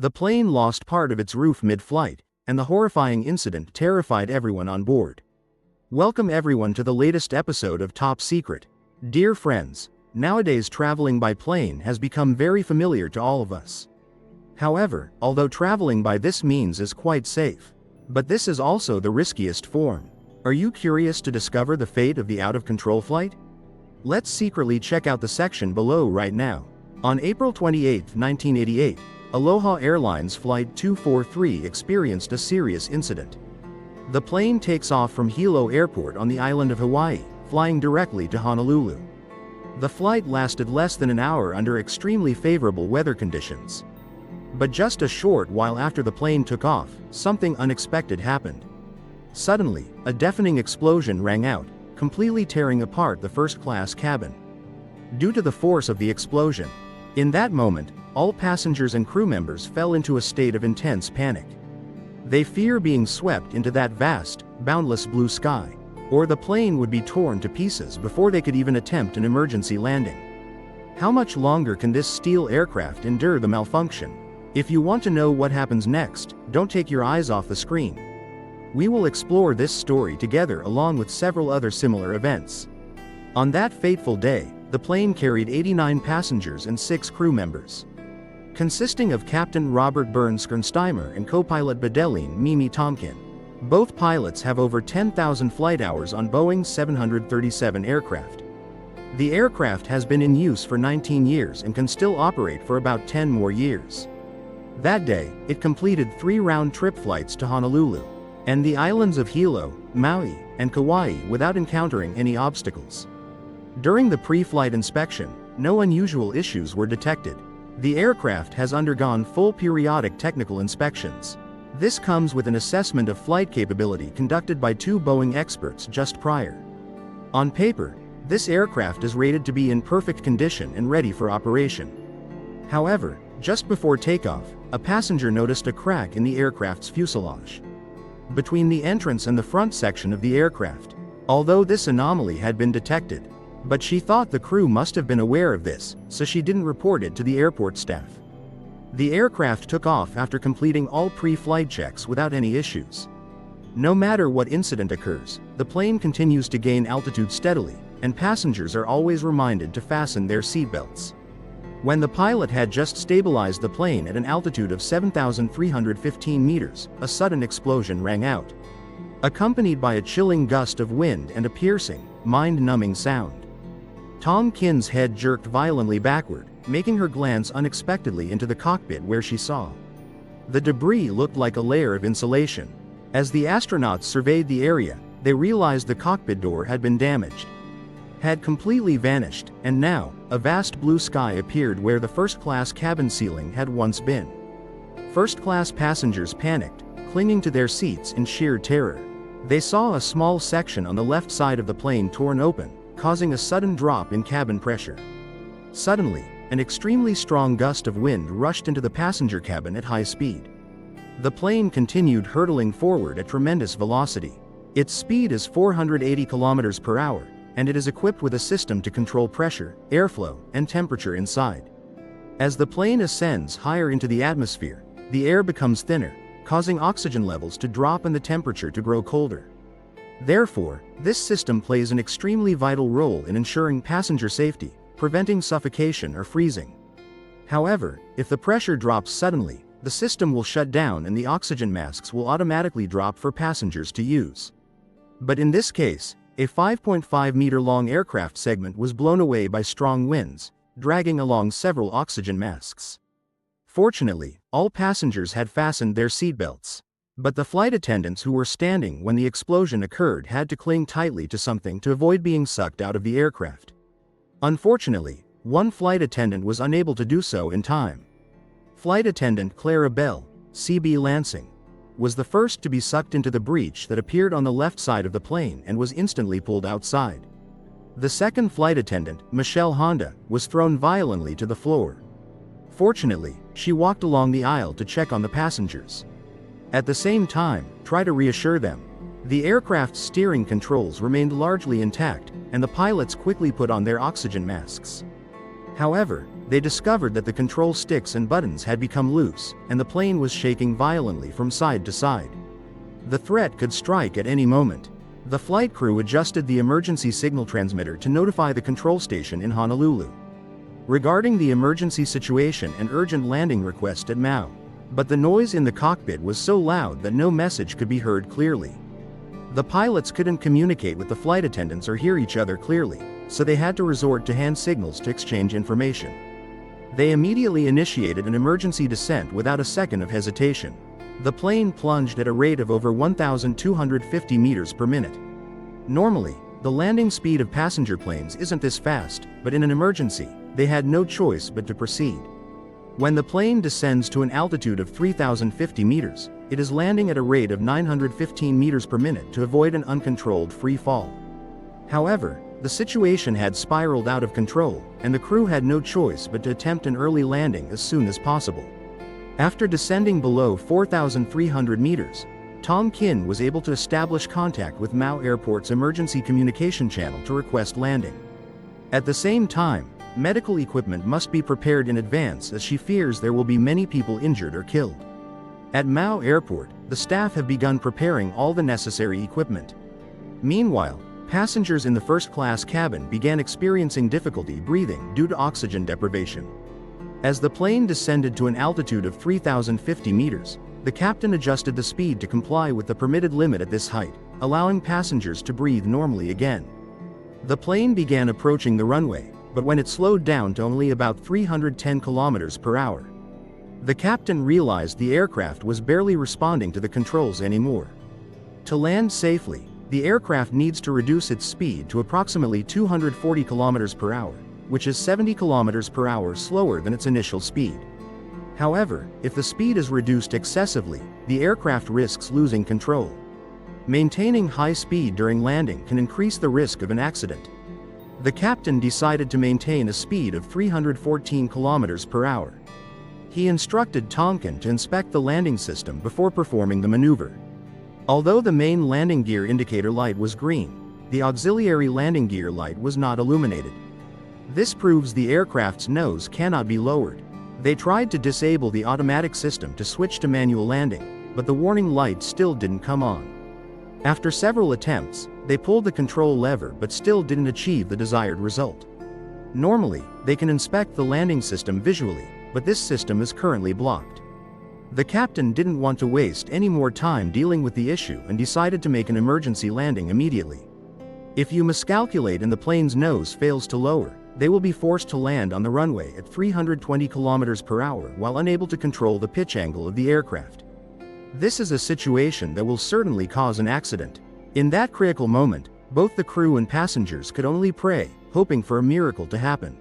The plane lost part of its roof mid-flight, and the horrifying incident terrified everyone on board. Welcome everyone to the latest episode of Top Secret. Dear friends, nowadays traveling by plane has become very familiar to all of us. However, although traveling by this means is quite safe, but this is also the riskiest form. Are you curious to discover the fate of the out-of-control flight? Let's secretly check out the section below right now. On April 28, 1988, Aloha Airlines Flight 243 experienced a serious incident. The plane takes off from Hilo Airport on the island of Hawaii, flying directly to Honolulu. The flight lasted less than an hour under extremely favorable weather conditions. But just a short while after the plane took off, something unexpected happened. Suddenly, a deafening explosion rang out, completely tearing apart the first-class cabin. Due to the force of the explosion, in that moment, all passengers and crew members fell into a state of intense panic. They fear being swept into that vast, boundless blue sky, or the plane would be torn to pieces before they could even attempt an emergency landing. How much longer can this steel aircraft endure the malfunction? If you want to know what happens next, don't take your eyes off the screen. We will explore this story together along with several other similar events. On that fateful day, the plane carried 89 passengers and 6 crew members, consisting of Captain Robert Burns Skernsteimer and co-pilot Badeline Mimi Tomkin. Both pilots have over 10,000 flight hours on Boeing 737 aircraft. The aircraft has been in use for 19 years and can still operate for about 10 more years. That day, it completed 3 round-trip flights to Honolulu and the islands of Hilo, Maui, and Kauai without encountering any obstacles. During the pre-flight inspection, no unusual issues were detected. The aircraft has undergone full periodic technical inspections. This comes with an assessment of flight capability conducted by 2 Boeing experts just prior. On paper, this aircraft is rated to be in perfect condition and ready for operation. However, just before takeoff, a passenger noticed a crack in the aircraft's fuselage between the entrance and the front section of the aircraft. Although this anomaly had been detected, but she thought the crew must have been aware of this, so she didn't report it to the airport staff. The aircraft took off after completing all pre-flight checks without any issues. No matter what incident occurs, the plane continues to gain altitude steadily, and passengers are always reminded to fasten their seatbelts. When the pilot had just stabilized the plane at an altitude of 7,315 meters, a sudden explosion rang out, accompanied by a chilling gust of wind and a piercing, mind-numbing sound. Tom Kin's head jerked violently backward, making her glance unexpectedly into the cockpit where she saw. The debris looked like a layer of insulation. As the astronauts surveyed the area, they realized the cockpit door had been damaged, had completely vanished, and now, a vast blue sky appeared where the first-class cabin ceiling had once been. First-class passengers panicked, clinging to their seats in sheer terror. They saw a small section on the left side of the plane torn open, causing a sudden drop in cabin pressure. Suddenly, an extremely strong gust of wind rushed into the passenger cabin at high speed. The plane continued hurtling forward at tremendous velocity. Its speed is 480 kilometers per hour, and it is equipped with a system to control pressure, airflow, and temperature inside. As the plane ascends higher into the atmosphere, the air becomes thinner, causing oxygen levels to drop and the temperature to grow colder. Therefore, this system plays an extremely vital role in ensuring passenger safety, preventing suffocation or freezing. However, if the pressure drops suddenly, the system will shut down and the oxygen masks will automatically drop for passengers to use. But in this case, a 5.5-meter-long aircraft segment was blown away by strong winds, dragging along several oxygen masks. Fortunately, all passengers had fastened their seatbelts. But the flight attendants who were standing when the explosion occurred had to cling tightly to something to avoid being sucked out of the aircraft. Unfortunately, one flight attendant was unable to do so in time. Flight attendant Clara Bell, CB Lansing, was the first to be sucked into the breach that appeared on the left side of the plane and was instantly pulled outside. The second flight attendant, Michelle Honda, was thrown violently to the floor. Fortunately, she walked along the aisle to check on the passengers. At the same time, try to reassure them. The aircraft's steering controls remained largely intact, and the pilots quickly put on their oxygen masks. However, they discovered that the control sticks and buttons had become loose, and the plane was shaking violently from side to side. The threat could strike at any moment. The flight crew adjusted the emergency signal transmitter to notify the control station in Honolulu regarding the emergency situation and urgent landing request at Maui. But the noise in the cockpit was so loud that no message could be heard clearly. The pilots couldn't communicate with the flight attendants or hear each other clearly, so they had to resort to hand signals to exchange information. They immediately initiated an emergency descent without a second of hesitation. The plane plunged at a rate of over 1,250 meters per minute. Normally, the landing speed of passenger planes isn't this fast, but in an emergency, they had no choice but to proceed. When the plane descends to an altitude of 3,050 meters, it is landing at a rate of 915 meters per minute to avoid an uncontrolled free fall. However, the situation had spiraled out of control, and the crew had no choice but to attempt an early landing as soon as possible. After descending below 4,300 meters, Tom Kin was able to establish contact with Maui Airport's emergency communication channel to request landing. At the same time, medical equipment must be prepared in advance as she fears there will be many people injured or killed. At Maui Airport, the staff have begun preparing all the necessary equipment. Meanwhile, passengers in the first-class cabin began experiencing difficulty breathing due to oxygen deprivation. As the plane descended to an altitude of 3,050 meters, the captain adjusted the speed to comply with the permitted limit at this height, allowing passengers to breathe normally again. The plane began approaching the runway, but when it slowed down to only about 310 kilometers per hour, the captain realized the aircraft was barely responding to the controls anymore. To land safely, the aircraft needs to reduce its speed to approximately 240 kilometers per hour, which is 70 kilometers per hour slower than its initial speed. However, if the speed is reduced excessively, the aircraft risks losing control. Maintaining high speed during landing can increase the risk of an accident. The captain decided to maintain a speed of 314 kilometers per hour. He instructed Tonkin to inspect the landing system before performing the maneuver. Although the main landing gear indicator light was green, the auxiliary landing gear light was not illuminated. This proves the aircraft's nose cannot be lowered. They tried to disable the automatic system to switch to manual landing, but the warning light still didn't come on. After several attempts, they pulled the control lever but still didn't achieve the desired result. Normally, they can inspect the landing system visually, but this system is currently blocked. The captain didn't want to waste any more time dealing with the issue and decided to make an emergency landing immediately. If you miscalculate and the plane's nose fails to lower, they will be forced to land on the runway at 320 kilometers per hour while unable to control the pitch angle of the aircraft. This is a situation that will certainly cause an accident. In that critical moment, both the crew and passengers could only pray, hoping for a miracle to happen.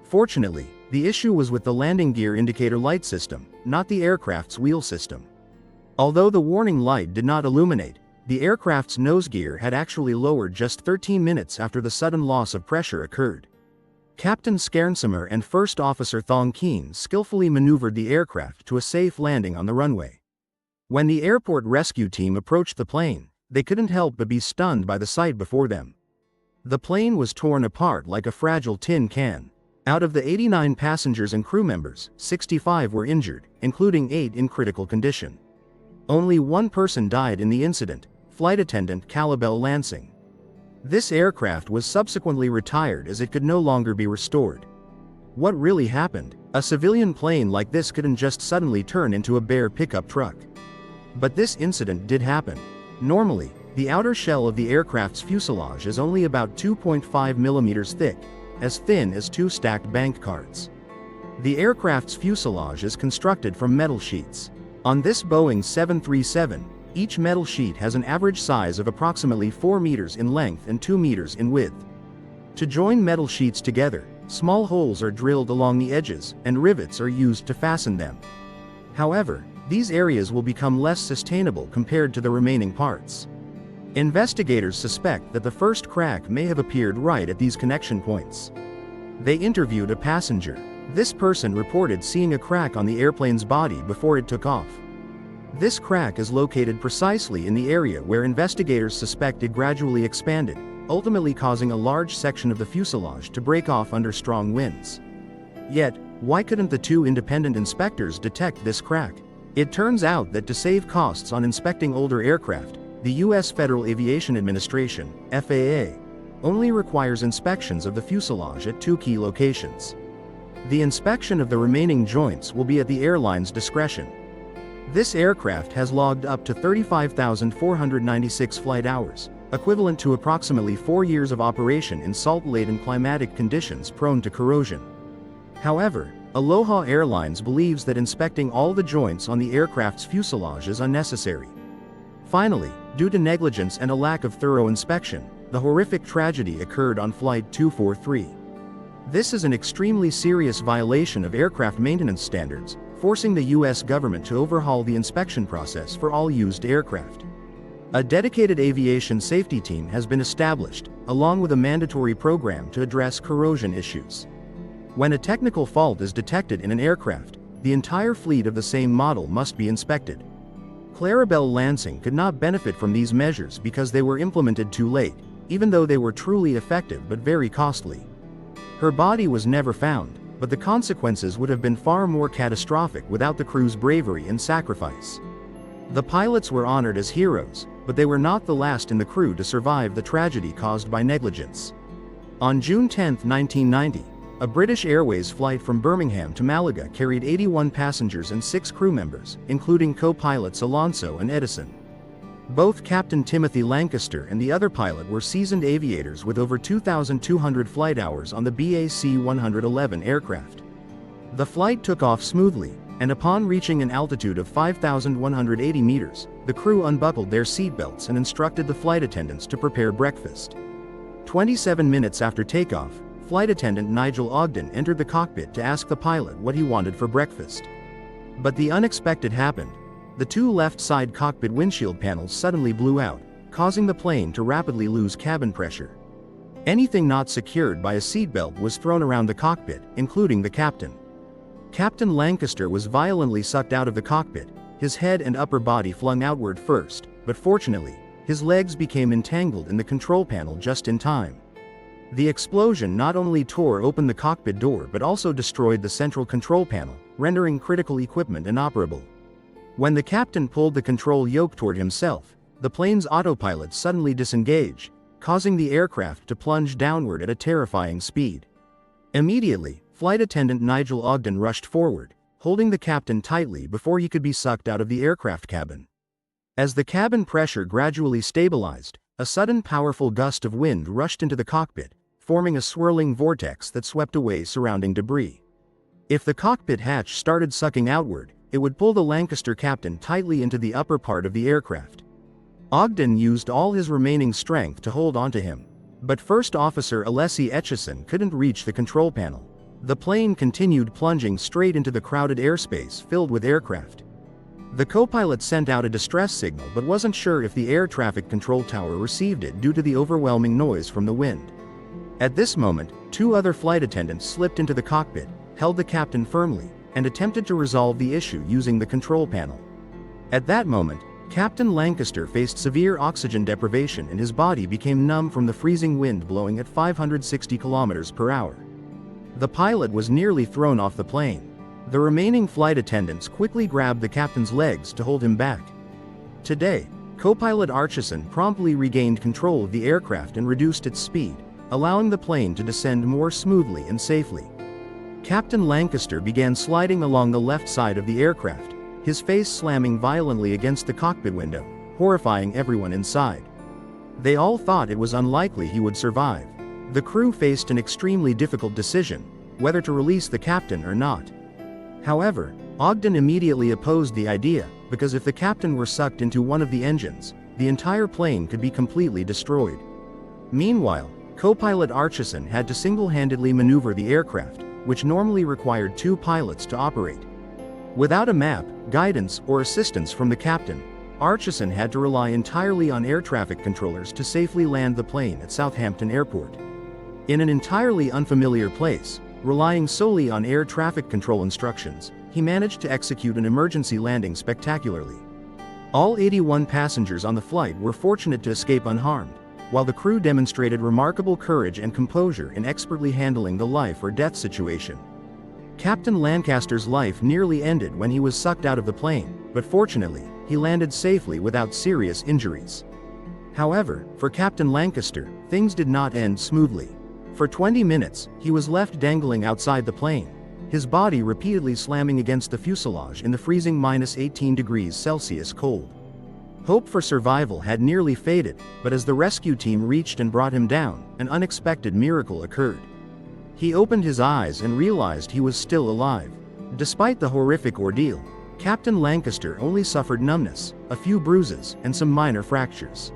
Fortunately, the issue was with the landing gear indicator light system, not the aircraft's wheel system. Although the warning light did not illuminate, the aircraft's nose gear had actually lowered just 13 minutes after the sudden loss of pressure occurred. Captain Skernsimer and First Officer Thong Keen skillfully maneuvered the aircraft to a safe landing on the runway. When the airport rescue team approached the plane, they couldn't help but be stunned by the sight before them. The plane was torn apart like a fragile tin can. Out of the 89 passengers and crew members, 65 were injured, including 8 in critical condition. Only one person died in the incident, flight attendant Calabel Lansing. This aircraft was subsequently retired as it could no longer be restored. What really happened? A civilian plane like this couldn't just suddenly turn into a bare pickup truck. But this incident did happen. Normally, the outer shell of the aircraft's fuselage is only about 2.5 millimeters thick, as thin as 2 stacked bank cards. The aircraft's fuselage is constructed from metal sheets. On this Boeing 737, each metal sheet has an average size of approximately 4 meters in length and 2 meters in width. To join metal sheets together, small holes are drilled along the edges, and rivets are used to fasten them. However, these areas will become less sustainable compared to the remaining parts. Investigators suspect that the first crack may have appeared right at these connection points. They interviewed a passenger. This person reported seeing a crack on the airplane's body before it took off. This crack is located precisely in the area where investigators suspect it gradually expanded, ultimately causing a large section of the fuselage to break off under strong winds. Yet, Why couldn't the two independent inspectors detect this crack? It turns out that to save costs on inspecting older aircraft, the U.S. Federal Aviation Administration, FAA, only requires inspections of the fuselage at two key locations. The inspection of the remaining joints will be at the airline's discretion. This aircraft has logged up to 35,496 flight hours, equivalent to approximately 4 years of operation in salt-laden climatic conditions prone to corrosion. However, Aloha Airlines believes that inspecting all the joints on the aircraft's fuselage is unnecessary. Finally, due to negligence and a lack of thorough inspection, the horrific tragedy occurred on Flight 243. This is an extremely serious violation of aircraft maintenance standards, forcing the U.S. government to overhaul the inspection process for all used aircraft. A dedicated aviation safety team has been established, along with a mandatory program to address corrosion issues. When a technical fault is detected in an aircraft, the entire fleet of the same model must be inspected. Clarabelle Lansing could not benefit from these measures because they were implemented too late, even though they were truly effective but very costly. Her body was never found, but the consequences would have been far more catastrophic without the crew's bravery and sacrifice. The pilots were honored as heroes, but they were not the last in the crew to survive the tragedy caused by negligence. On June 10, 1990, a British Airways flight from Birmingham to Malaga carried 81 passengers and 6 crew members, including co-pilots Alonso and Edison. Both Captain Timothy Lancaster and the other pilot were seasoned aviators with over 2,200 flight hours on the BAC 111 aircraft. The flight took off smoothly, and upon reaching an altitude of 5,180 meters, the crew unbuckled their seatbelts and instructed the flight attendants to prepare breakfast. 27 minutes after takeoff, flight attendant Nigel Ogden entered the cockpit to ask the pilot what he wanted for breakfast. But the unexpected happened. The two left side cockpit windshield panels suddenly blew out, causing the plane to rapidly lose cabin pressure. Anything not secured by a seatbelt was thrown around the cockpit, including the captain. Captain Lancaster was violently sucked out of the cockpit, his head and upper body flung outward first, but fortunately, his legs became entangled in the control panel just in time. The explosion not only tore open the cockpit door but also destroyed the central control panel, rendering critical equipment inoperable. When the captain pulled the control yoke toward himself, the plane's autopilot suddenly disengaged, causing the aircraft to plunge downward at a terrifying speed. Immediately, flight attendant Nigel Ogden rushed forward, holding the captain tightly before he could be sucked out of the aircraft cabin. As the cabin pressure gradually stabilized, a sudden powerful gust of wind rushed into the cockpit, forming a swirling vortex that swept away surrounding debris. If the cockpit hatch started sucking outward, it would pull the Lancaster captain tightly into the upper part of the aircraft. Ogden used all his remaining strength to hold onto him, but First Officer Alessi Etchison couldn't reach the control panel. The plane continued plunging straight into the crowded airspace filled with aircraft. The co-pilot sent out a distress signal but wasn't sure if the air traffic control tower received it due to the overwhelming noise from the wind. At this moment, 2 other flight attendants slipped into the cockpit, held the captain firmly, and attempted to resolve the issue using the control panel. At that moment, Captain Lancaster faced severe oxygen deprivation and his body became numb from the freezing wind blowing at 560 kilometers per hour. The pilot was nearly thrown off the plane. The remaining flight attendants quickly grabbed the captain's legs to hold him back. Today, co-pilot Archison promptly regained control of the aircraft and reduced its speed, allowing the plane to descend more smoothly and safely. Captain Lancaster began sliding along the left side of the aircraft, his face slamming violently against the cockpit window, horrifying everyone inside. They all thought it was unlikely he would survive. The crew faced an extremely difficult decision, whether to release the captain or not. However, Ogden immediately opposed the idea, because if the captain were sucked into one of the engines, the entire plane could be completely destroyed. Meanwhile, co-pilot Archison had to single-handedly maneuver the aircraft, which normally required 2 pilots to operate. Without a map, guidance, or assistance from the captain, Archison had to rely entirely on air traffic controllers to safely land the plane at Southampton Airport. In an entirely unfamiliar place, relying solely on air traffic control instructions, he managed to execute an emergency landing spectacularly. All 81 passengers on the flight were fortunate to escape unharmed, while the crew demonstrated remarkable courage and composure in expertly handling the life or death situation. Captain Lancaster's life nearly ended when he was sucked out of the plane, but fortunately, he landed safely without serious injuries. However, for Captain Lancaster, things did not end smoothly. For 20 minutes, he was left dangling outside the plane, his body repeatedly slamming against the fuselage in the freezing -18 degrees Celsius cold. Hope for survival had nearly faded, but as the rescue team reached and brought him down, an unexpected miracle occurred. He opened his eyes and realized he was still alive. Despite the horrific ordeal, Captain Lancaster only suffered numbness, a few bruises, and some minor fractures.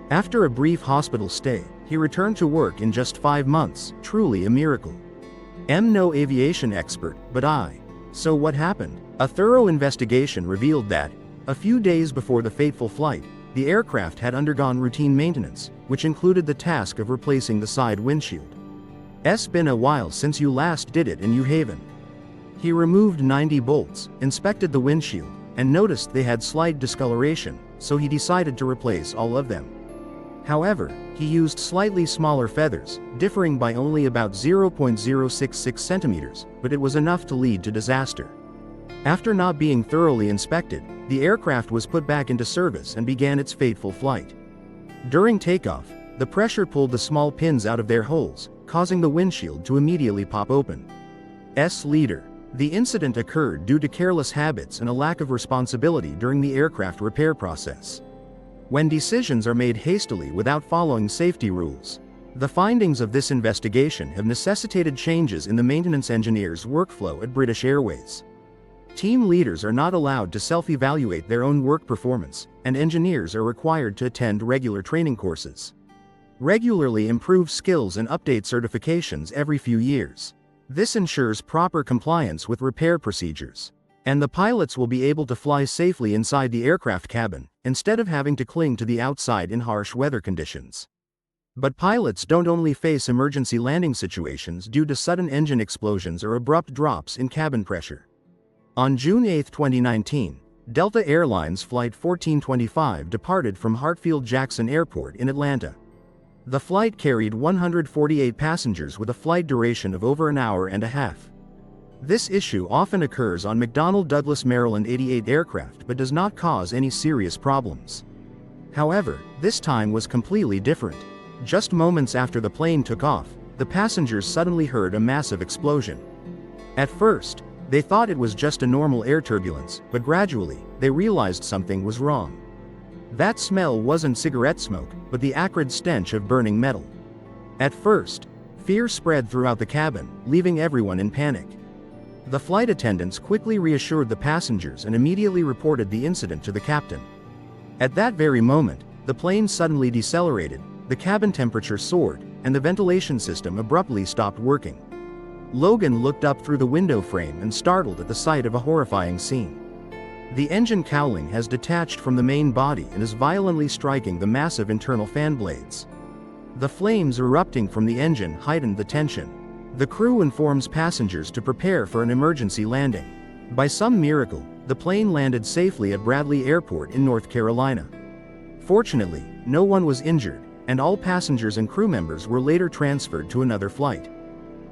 After a brief hospital stay, he returned to work in just 5 months, truly a miracle. I'm no aviation expert, but So what happened? A thorough investigation revealed that, a few days before the fateful flight, the aircraft had undergone routine maintenance, which included the task of replacing the side windshield. It's been a while since you last did it in New Haven. He removed 90 bolts, inspected the windshield, and noticed they had slight discoloration, so he decided to replace all of them. However, he used slightly smaller feathers, differing by only about 0.066 centimeters, but it was enough to lead to disaster. After not being thoroughly inspected, the aircraft was put back into service and began its fateful flight. During takeoff, the pressure pulled the small pins out of their holes, causing the windshield to immediately pop open. Leader. The incident occurred due to careless habits and a lack of responsibility during the aircraft repair process. When decisions are made hastily without following safety rules, the findings of this investigation have necessitated changes in the maintenance engineer's workflow at British Airways. Team leaders are not allowed to self-evaluate their own work performance, and engineers are required to attend regular training courses. Regularly improve skills and update certifications every few years. This ensures proper compliance with repair procedures. And the pilots will be able to fly safely inside the aircraft cabin, instead of having to cling to the outside in harsh weather conditions. But pilots don't only face emergency landing situations due to sudden engine explosions or abrupt drops in cabin pressure. On June 8, 2019, Delta Airlines Flight 1425 departed from Hartsfield-Jackson Airport in Atlanta. The flight carried 148 passengers with a flight duration of over an hour and a half. This issue often occurs on McDonnell Douglas Maryland 88 aircraft but does not cause any serious problems. However, this time was completely different. Just moments after the plane took off, the passengers suddenly heard a massive explosion. At first, they thought it was just a normal air turbulence, but gradually, they realized something was wrong. That smell wasn't cigarette smoke, but the acrid stench of burning metal. At first, fear spread throughout the cabin, leaving everyone in panic. The flight attendants quickly reassured the passengers and immediately reported the incident to the captain. At that very moment, the plane suddenly decelerated, the cabin temperature soared, and the ventilation system abruptly stopped working. Logan looked up through the window frame and startled at the sight of a horrifying scene. The engine cowling has detached from the main body and is violently striking the massive internal fan blades. The flames erupting from the engine heightened the tension. The crew informs passengers to prepare for an emergency landing. By some miracle, the plane landed safely at Bradley Airport in North Carolina. Fortunately, no one was injured, and all passengers and crew members were later transferred to another flight.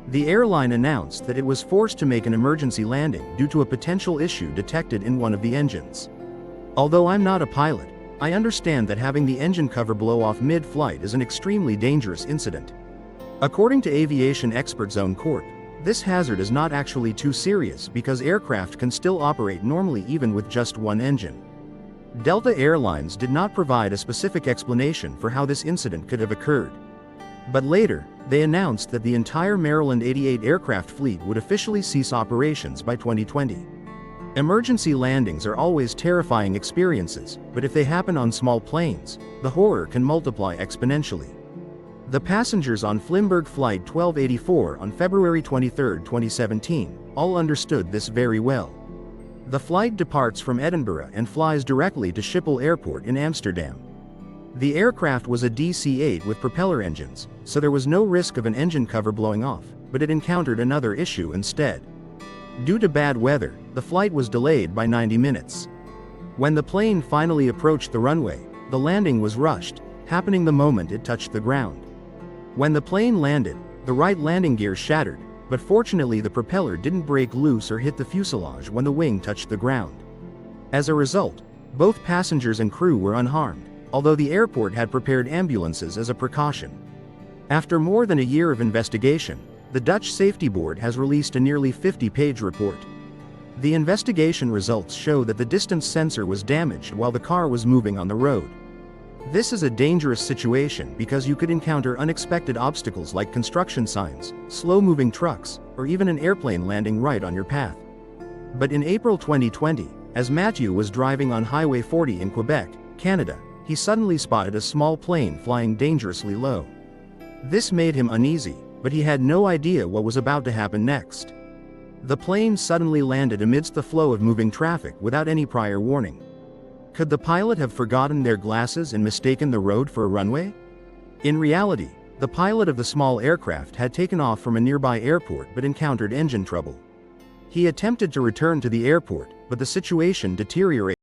The airline announced that it was forced to make an emergency landing due to a potential issue detected in one of the engines. Although I'm not a pilot, I understand that having the engine cover blow off mid-flight is an extremely dangerous incident. According to Aviation Expert Zone Corp, this hazard is not actually too serious because aircraft can still operate normally even with just one engine. Delta Airlines did not provide a specific explanation for how this incident could have occurred. But later, they announced that the entire Maryland 88 aircraft fleet would officially cease operations by 2020. Emergency landings are always terrifying experiences, but if they happen on small planes, the horror can multiply exponentially. The passengers on Flimburg Flight 1284 on February 23, 2017, all understood this very well. The flight departs from Edinburgh and flies directly to Schiphol Airport in Amsterdam. The aircraft was a DC-8 with propeller engines, so there was no risk of an engine cover blowing off, but it encountered another issue instead. Due to bad weather, the flight was delayed by 90 minutes. When the plane finally approached the runway, the landing was rushed, happening the moment it touched the ground. When the plane landed, the right landing gear shattered, but fortunately the propeller didn't break loose or hit the fuselage when the wing touched the ground. As a result, both passengers and crew were unharmed, although the airport had prepared ambulances as a precaution. After more than a year of investigation, the Dutch Safety Board has released a nearly 50-page report. The investigation results show that the distance sensor was damaged while the car was moving on the road. This is a dangerous situation because you could encounter unexpected obstacles like construction signs, slow-moving trucks, or even an airplane landing right on your path. But in April 2020, as Matthew was driving on Highway 40 in Quebec, Canada, he suddenly spotted a small plane flying dangerously low. This made him uneasy, but he had no idea what was about to happen next. The plane suddenly landed amidst the flow of moving traffic without any prior warning. Could the pilot have forgotten their glasses and mistaken the road for a runway? In reality, the pilot of the small aircraft had taken off from a nearby airport but encountered engine trouble. He attempted to return to the airport, but the situation deteriorated.